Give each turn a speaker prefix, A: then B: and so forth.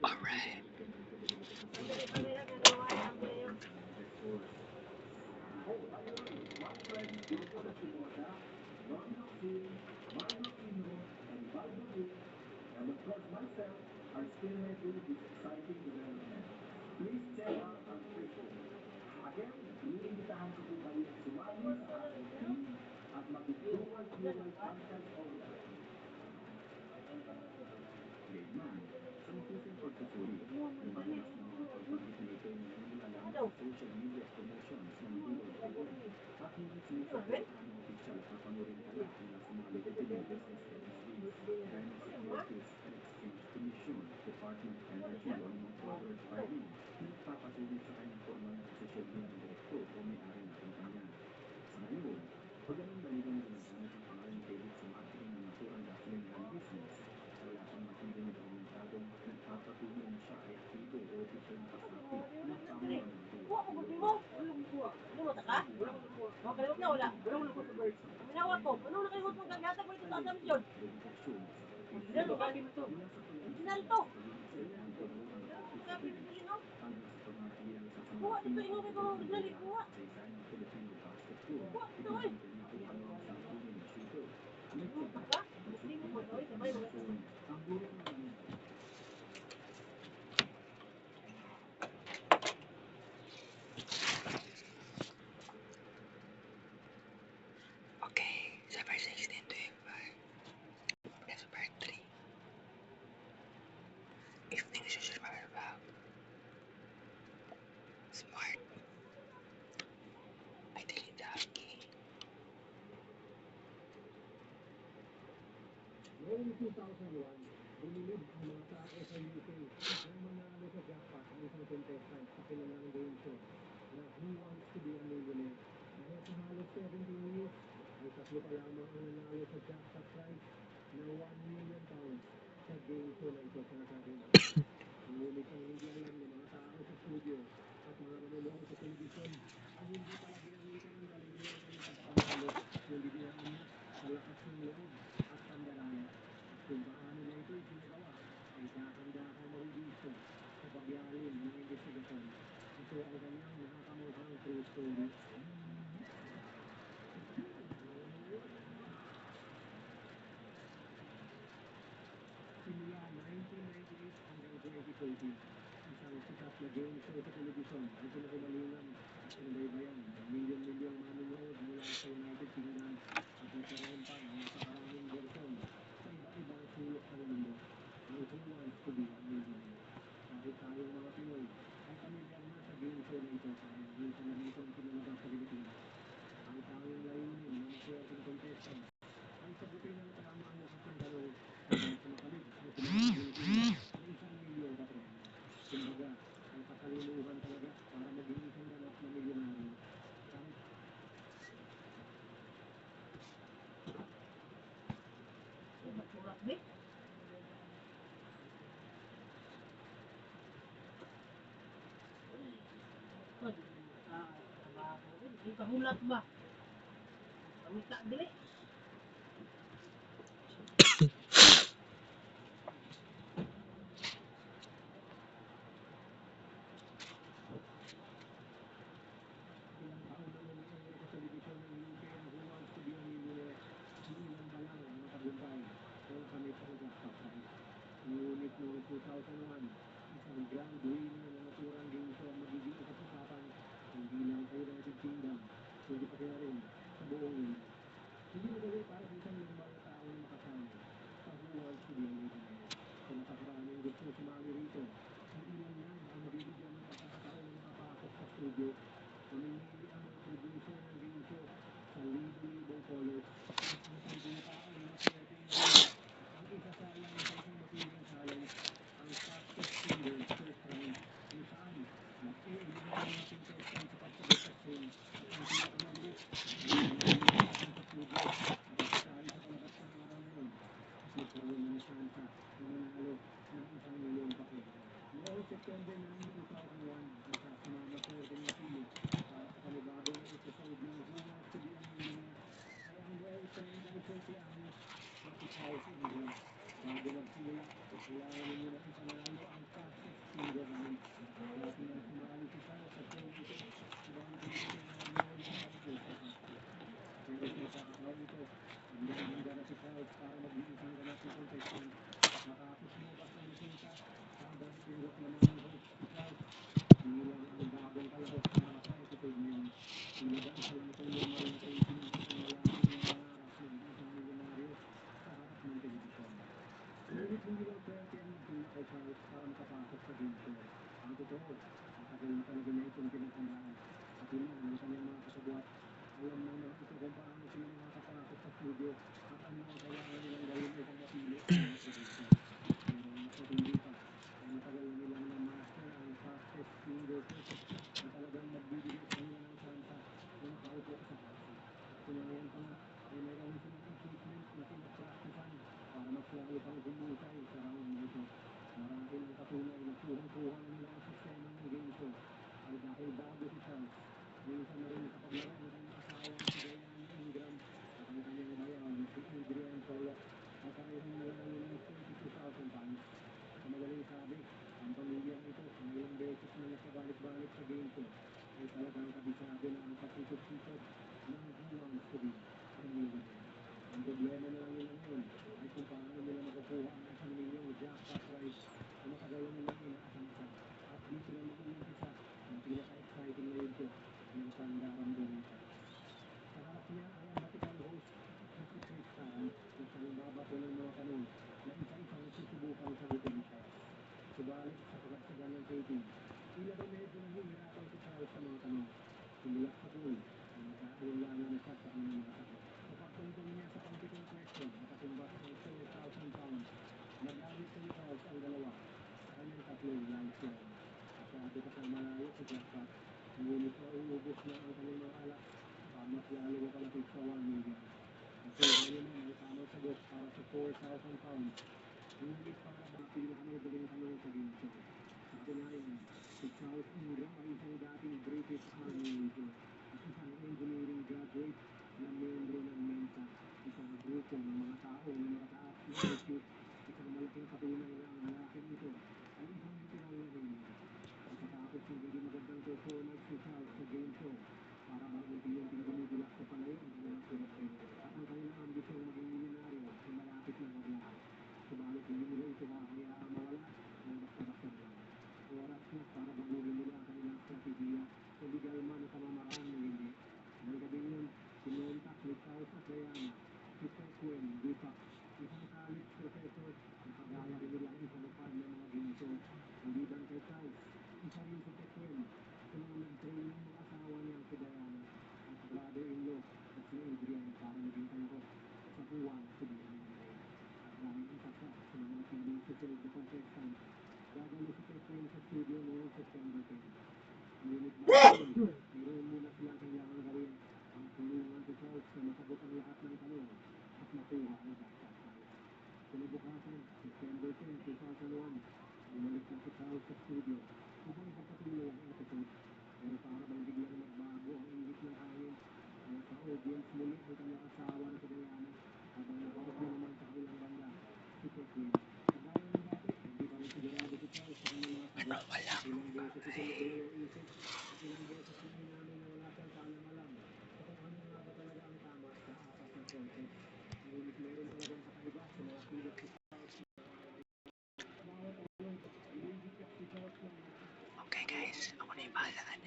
A: Alright. Okay, September 1625. That's part 3. Evening social about smart. I delete the key.
B: Noong 2001, bumilib ang mga tao sa UK nang manalo sa jackpot ang isang contestant sa kilalang game show na Who Wants to be a Millionaire. Dahil sa halos 17 years, ay tatlo pa lamang ang nanalo sa jackpot prize na £1 million sa game show na ito sa nasabi. Ngunit ang hindi alam ng mga tao sa studio at mga manonood sa telebisyon ay hindi pala ginamitan ng galing nila ang pagpanalo, kundi ginamit sa lakas ng loob at pandaraya. Kung paano nila ito ginagawa ay dahan-dahan maridiso sa paglalim ng investigasyon. Ito ang kanyang nakakamukhang true story. Simula 1998 hanggang 2014, isang sikat na game show sa telebisyon ang pinakamalungan at sinubaybayan ng milyon-milyong manonood mula sa United Kingdom at nagkaroon pa ng napakaraming bersyon sa iba-ibang sulok ng mundo. Ang Who Wants to be a Millionaire. Kahit tayong mga Pinoy ay pamilyar na sa game show na ito dahil minsan na rin itong pinalabas sa Pilipinas. Ang tanging layunin ng maswerteng contestant ay sagutin ang tama ang kasing tanong hanggang sa makalip ang pinakabutin ng ₱1,000,000. Kumbaga, ay patalinuhan talaga para maging isang ganap na milyonaryo. Kahit
C: Kamulat ba? Kamita dili.
B: ilang taon na nanonood sa telebisyon ng UK ang Who Wants to be a Millionaire, hindi lang ba lang ang matagumpay o nakamit ang jackpot prize. Ngunit noong 2001, isang grand winner na naturang game show ang magiging usap-usapan hindi lang sa United Kingdom, kundi pati na rin sa buong mundo. Hindi madali para sa isang normal na tao na makasama sa Who Wants to be a Millionaire. Sa napakaraming gustong sumali rito, ang ilan lang ang mabibigyan ng pagkakataon na makapasok sa studio. Namimili ang mga producer ng game show sa libo-libong colors at ang 10 tao na maswerteng mahuli ang isasayang sa isang matinding challenge, ang fastest fingers first round, kung saan mag-e-eliminate ang mga contestant sa pagsagot sa screen at ang pinakamabilis ay mananatiling nakatakbo sa studio at isasali sa palabas ng araw na yun at magkaroon ng tsansa na manalo ng ₱1,000,000 pa pera. Noong September 9, 2001, isa sumama swerteng napili para sa panibagong episode ng Who Wants to be a Millionaire ay ang well-trained si Anish na si Paul Ingram. Bago magsimula, kailangan ninyo na ipanalo ang cash hindi lang swerte ang nagtulak kay Charles para makapasok sa game 4. Ang totoo, matagal na talaga niya itong tinatandaan. Pati na ng kanyang mga kasabwat, alam ng mga ito kung paano sila makakapasok sa studio at ano ang kailangan nilang gawin upang mapili ang mga producer. Pero ang mas matindi pa, ay matagal na nilang na-master ang fastest finger process na talagang magbibigay sa kanila ng tsansa na makaupo sa kasa. Katunayan pa nga, ay mayroon silang equipment na pinagpraktisan para mas lalo pang humusay sa round na ito. Marahil ang patunay na kuhang-kuha na nila ang sistema ng game show ay dahil bago si Charles, minsan na rin nakapaglaro ang kanyang asawa na si Diane Ingram at ang kanyang bayaw na si Adrian Pollock na parehong nanalo ng 32,000 pounds. Sa madaling sabi, ang pamilyang ito na ilang beses na nakabalik-balik sa game show ay talagang kabisado na ang pasikot-sikot ng Who Wants to Be a Millionaire. Ang problema na lang nila ngayon ay kung paano nila makukuha ang 1 milyong jackpot prize na matagal na nilang inaasam-asam at dito na mag-uumpisa ang pinaka-exciting na yugto ng Pandarang Bonita. Sa harap niya ay ang batikang host na si Chris Taran na siyang babato ng mga tanong na isa-isang susubukang sagutin ni Charles. Subalit sa pagkaksagan ng taping, tila ba medyo nahihirapan si Charles sa mga tanong. Simula sa pool, ay nag-aalinlangan na siya sa kanyang mga sagot. Sa pagtungtong niya sa pang-pitong question na katumbas ng 4,000 pounds, nag-alit sa ni Charles ang dalawa sa kanyang tatlong lifeline. Masyado pa siyang malayo sa jackpot, ngunit nauubos na ang kanyang mga alak para mas lalo mapalapit sa 1 million. Nasuha niya man ang tamang sagot para sa 4,000 pounds, ngunit para ba pinakamadaling tanong sa game show. Sa katunayan, si Charles Ingram ay isang dating British Army Ranger at isang engineering graduate na miyembro ng Mensa, isang grupo ng mga tao na nakataas na IQ, isang malaking patunay na ang lalaking ito ay isang literal na ranger. Pagkatapos ng hindi magandang performance ni Charles sa game show, para bang unti-unting bumibulak sa pangayon ang kanilang swerte at ang kanilang ambisyong maging milyonaryo ay malapit na maglaho. Subalit hindi nila ito hahayaang mawala ng basta-basta lang. Oras na para baguhin nila ang kanilang strategiya sa legal man na pamamaraan o hindi. Ng gabing yun, kinontak ni Charles at Diana si Tequen Dupac, isang college professor na kagaya rin nilang isanupad ng mga game show. Maliban kay Charles, isa rin si Tequen sa mga nag-train ng mga asawa niyang si Diana at brother-in-law na si Adrian para maging host sa Who Wants to Be a Millionaire. At dahil isa siya sa mga napiling susunod na contestant, gagalo si Tequen sa studio noong September 10. Ngunit bago yun, mayroon muna silang kailangan gawin ang tulungan si Charles na masagot ang lahat ng tanong at makuha ang jackpot prize. Kinabukasan, September 10, 2001, bumalik na si Charles sa studio upang ipagpatuloy ang episode. Pero para bang biglang nagbago ang ihip ng hangin, nasa audience muli ang kanyang asawa na si Diana habang nakaupo naman sa kanilang banda si Tequen. Kagaya ng dati, hindi pa rin sigurado si Charles sa kanyang mga sagot. Ilang beses ito nagdalawang isip at ilang beses na inamin na wala siyang kaalam-alam sa kung ano nga ba talaga ang tama sa apat na choices. Ngunit meron talagang kakaiba sa mga kilos ni Charles na bawat tanong, nililipat si Charles ng
A: Okay guys, ako na yung bahala.